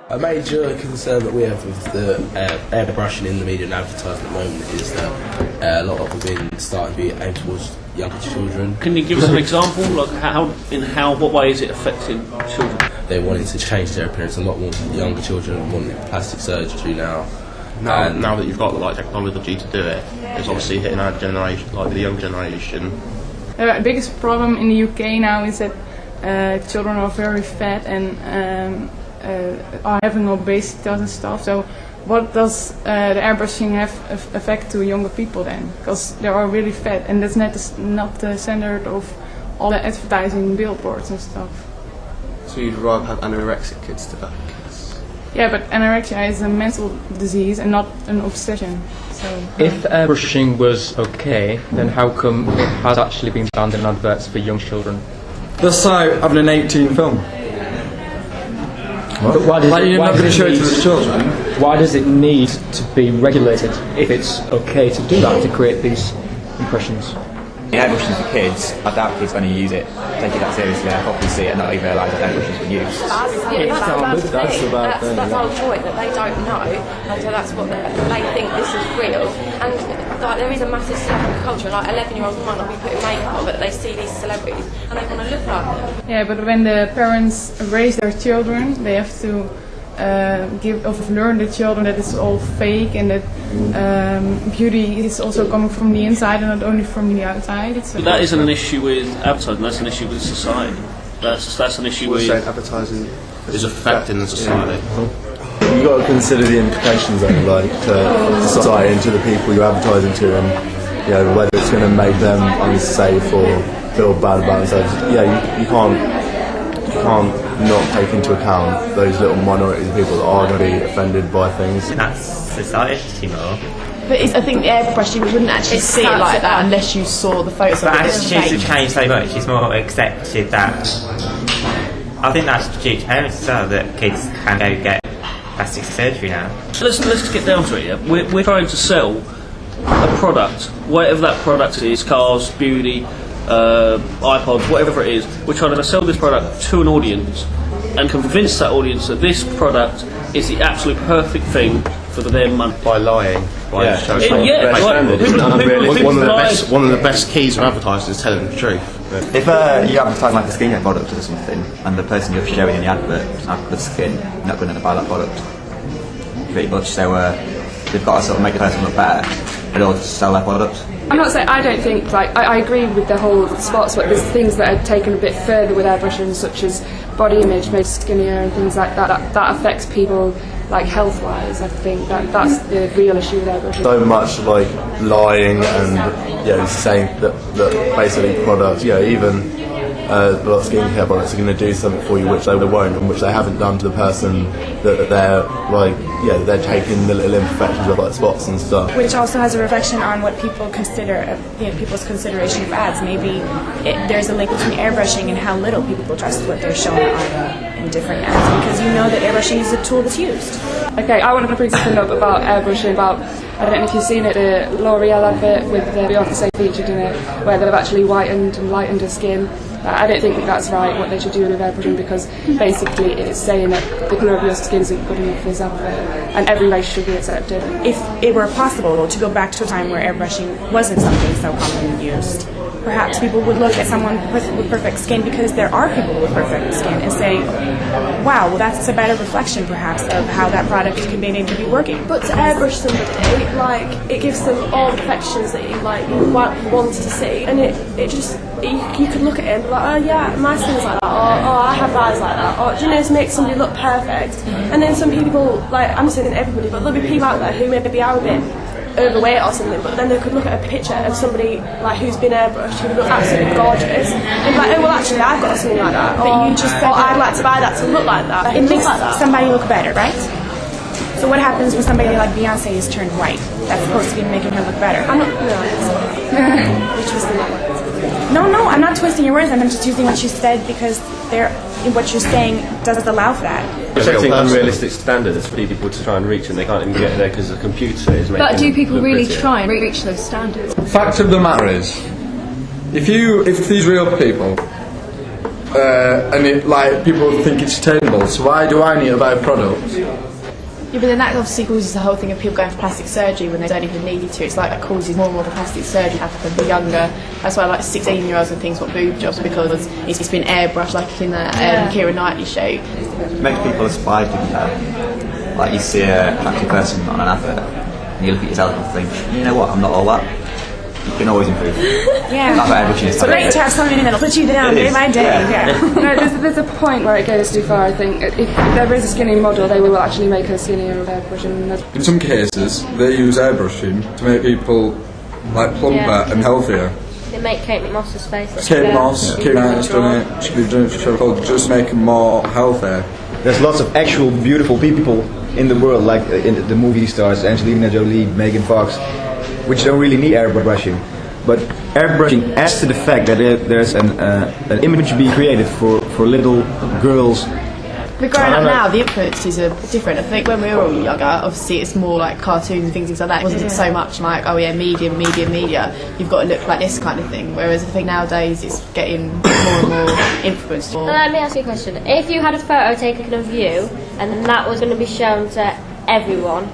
A major concern that we have with the airbrushing in the media and advertising at the moment is that a lot of them starting to be aimed towards younger children. Can you give us an example, like what way is it affecting children? They're wanting to change their appearance. A lot more younger children want plastic surgery now. Now that you've got the technology to do it, it's obviously hitting our generation, like the young generation. The biggest problem in the UK now is that children are very fat and are having obesity and stuff. So what does the airbrushing have effect to younger people then? Because they are really fat, and that's not the standard of all the advertising billboards and stuff. So you'd rather have anorexic kids to fat kids? Yeah, but anorexia is a mental disease and not an obsession. So if airbrushing was okay, then how come it has actually been banned in adverts for young children? That's like having an 18 film. But why does you're not going to show it to the children. Why does it need to be regulated if it's okay to do that, to create these impressions? The airbrushing for kids, I doubt kids are going to use it, take it that seriously, and probably see it and not even realise that airbrushing's been used. That's the whole point, that they don't know, and so that's what they think this is real. And like, there is a massive celebrity culture, like 11-year-olds might not be putting makeup on, but they see these celebrities and they want to look like them. Yeah, but when the parents raise their children, they have to learn the children that it's all fake and that beauty is also coming from the inside and not only from the outside. But that isn't an issue with advertising, that's an issue with society. That's an issue with advertising is affecting the society. You've got to consider the implications of to society and to the people you're advertising to, and whether it's going to make them unsafe or feel bad about themselves. You can't not take into account those little minorities of people that are going to be offended by things. That's society more. But I think the airbrushing, you wouldn't actually see it like that unless you saw the photos. But attitudes have changed so much, it's more accepted that. I think that's due to parents as well, that kids can go get plastic surgery now. Let's get down to it, yeah? We're trying to sell a product, whatever that product is, cars, beauty, iPods, whatever it is. We're trying to sell this product to an audience and convince that audience that this product is the absolute perfect thing for their money. By lying. One of the best keys of advertising is telling the truth. If you advertise like a skincare product or something, and the person you're showing in the advert doesn't have good skin, you're not going to buy that product. Pretty much, so they've got to sort of make the person look better in order to sell their product. I'm not saying I don't think, I agree with the whole spots, but there's things that are taken a bit further with airbrushing, such as body image, made skinnier and things like that. That affects people health-wise. I think that's the real issue with airbrushing. So much lying and saying that basically products, even a lot of skincare products are going to do something for you which they won't, and which they haven't done to the person that they're taking the little imperfections of spots and stuff. Which also has a reflection on what people consider, people's consideration of ads. Maybe there's a link between airbrushing and how little people trust what they're showing in different ads, because you know that airbrushing is a tool that's used. Okay, I wanted to bring something up about airbrushing, I don't know if you've seen it, the L'Oreal advert with Beyonce featured in it, where they've actually whitened and lightened her skin. I don't think that's right, what they should do with airbrushing, because basically it's saying that the colour of your skin isn't good enough for this advert, and every race should be accepted. If it were possible to go back to a time where airbrushing wasn't something so commonly used, perhaps people would look at someone with perfect skin, because there are people with perfect skin, and say, wow, well that's a better reflection perhaps of how that product can be able to be working. But to airbrush somebody, it gives them all the perfections that you want to see, and it just, you could look at it and be like, oh yeah, my skin's like that, or oh, I have eyes like that, or to make somebody look perfect. And then some people, I'm saying everybody, but there'll be people out there who maybe are a bit overweight or something, but then they could look at a picture of somebody who's been airbrushed, who looks absolutely gorgeous, and be like, oh well, actually I've got something like that, or I'd like to buy that to look like that. It makes somebody look better, right? So what happens when somebody like Beyonce is turned white? That's supposed to be making her look better. I'm not. No, which was the matter. No, I'm not twisting your words. I'm just using what you said because what you're saying doesn't allow for that. Setting unrealistic standards for people to try and reach, and they can't even get there because the computer is making. But do people really pretty. try and reach those standards? Fact of the matter is, if these real people and like people think it's attainable. So why do I need to buy a product? Yeah, but then that obviously causes the whole thing of people going for plastic surgery when they don't even need to. It's like that causes more and more of the plastic surgery happen for younger. That's why like 16-year-olds and things want boob jobs, because it's been airbrushed, like in the Keira Knightley show. It makes people aspire to be that. Like you see an attractive person on an advert, and you look at yourself and think, you know what, I'm not all that. You can always improve. Yeah. That's what airbrushing is. It's great to have someone in that'll put you down day by day. Yeah. No, there's a point where it goes too far. I think if there is a skinny model, they will actually make her skinnier with airbrushing. In some cases, they use airbrushing to make people like plumper and healthier. They make Kate Moss's face. Kate Moss, Keira Knightley's done it. She's done it for a show called Just Make Them More Healthier. There's lots of actual beautiful people in the world, like in the movie stars, Angelina Jolie, Megan Fox, which don't really need airbrushing. But airbrushing adds to the fact that there's an image being created for little girls. But growing up now, the influences are different. I think when we were all younger, obviously it's more like cartoons and things like that. It wasn't so much like, oh yeah, media. You've got to look like this kind of thing. Whereas I think nowadays it's getting more and more influenced. Let me ask you a question. If you had a photo taken of you and that was going to be shown to everyone,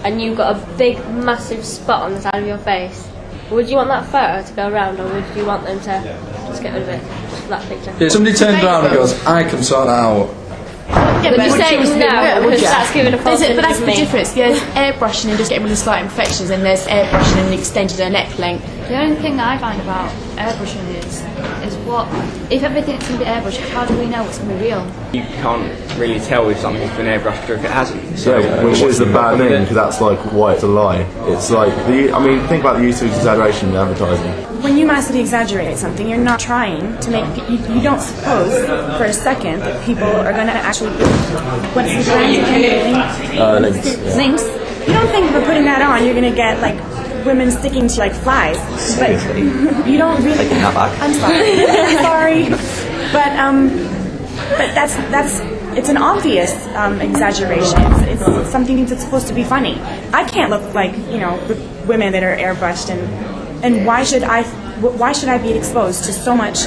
and you got a big, massive spot on the side of your face, would you want that photo to go around, or would you want them to just get rid of it, just that picture? Yeah, somebody turns around and goes, I can sort that out. Yeah, but you say no, because that's giving a false image. But that's of the me. difference. There's airbrushing and just getting rid of slight imperfections, and there's airbrushing and extending their neck length. The only thing that I find about airbrushing is what, if everything's going to be airbrushed, how do we know it's going to be real? You can't really tell if something's been airbrushed or if it hasn't. So, which is the bad thing, because that's like why it's a lie. It's like think about the use of exaggeration in advertising. When you massively exaggerate something, you're not trying to make. You don't suppose for a second that people are going to actually. What's the brand? Links. You don't think by putting that on, you're going to get like women sticking to like flies, but you don't really. I'm sorry, but that's it's an obvious exaggeration. It's something that's supposed to be funny. I can't look like women that are airbrushed, and why should I be exposed to so much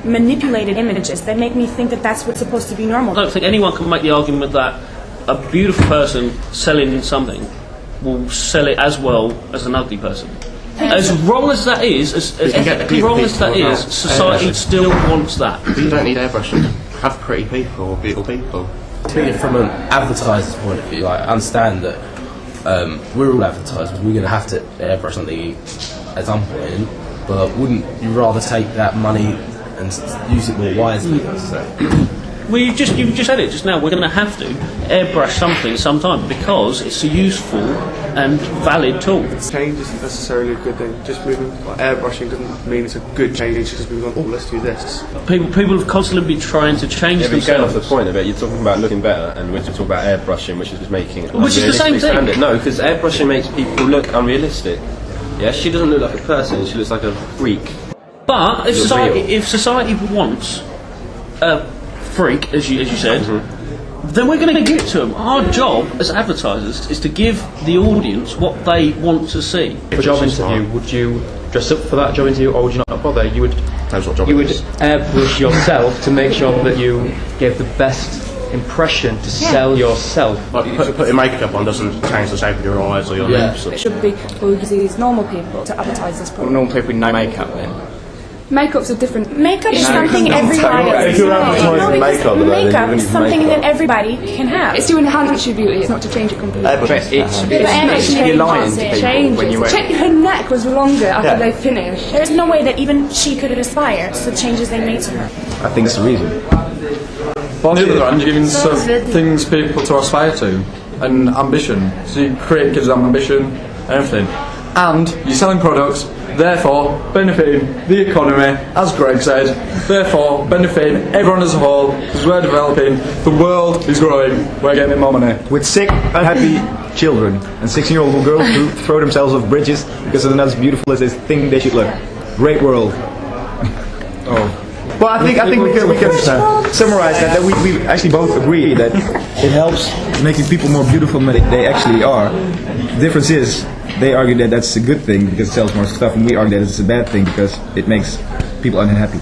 manipulated images that make me think that that's what's supposed to be normal? I don't think anyone can make the argument that a beautiful person selling something will sell it as well as an ugly person. As wrong as that is, society still wants that. You don't need airbrushing. Have pretty people or beautiful people. From an advertiser's point of view, I understand that we're all advertisers. We're going to have to airbrush something at some point, but wouldn't you rather take that money and use it more wisely? Well, you just said it just now. We're going to have to airbrush something sometime because it's a useful and valid tool. Change isn't necessarily a good thing. Just moving airbrushing doesn't mean it's a good change. Just we've gone, let's do this. People have constantly been trying to change themselves. Going off the point of it, you're talking about looking better, and we're talking about airbrushing, which is just making it. Which is the same thing. Standard. No, because airbrushing makes people look unrealistic. Yeah, she doesn't look like a person; she looks like a freak. But if society wants a freak, as you said, then we're going to give it to them. Our job as advertisers is to give the audience what they want to see. For a job interview, would you dress up for that job interview, or would you not bother? You would airbrush yourself to make sure that you give the best impression to sell yourself. Like putting makeup on doesn't change the shape of your eyes or your lips. It should be we'll use these normal people to advertise this product. Normal people with no makeup then. Makeup's a different. Makeup is something everybody. Makeup is something that everybody can have. It's to enhance your beauty. It's not to change it completely. You're lying to people when you wear. Her neck was longer after they finished. There's no way that even she could aspire to the changes they made to her. I think it's the reason. On the other hand, you're giving things people to aspire to and ambition. So you create kids' ambition and everything. And you're selling products, therefore benefiting the economy, as Greg said, therefore benefiting everyone as a whole, because we're developing, the world is growing, we're getting more money. With sick, unhappy children and 16-year-old girls who throw themselves off bridges because they're not as beautiful as they think they should look. Great world. Well, I think we can summarize that we actually both agree that it helps making people more beautiful than they actually are. The difference is, they argue that that's a good thing because it sells more stuff, and we argue that it's a bad thing because it makes people unhappy.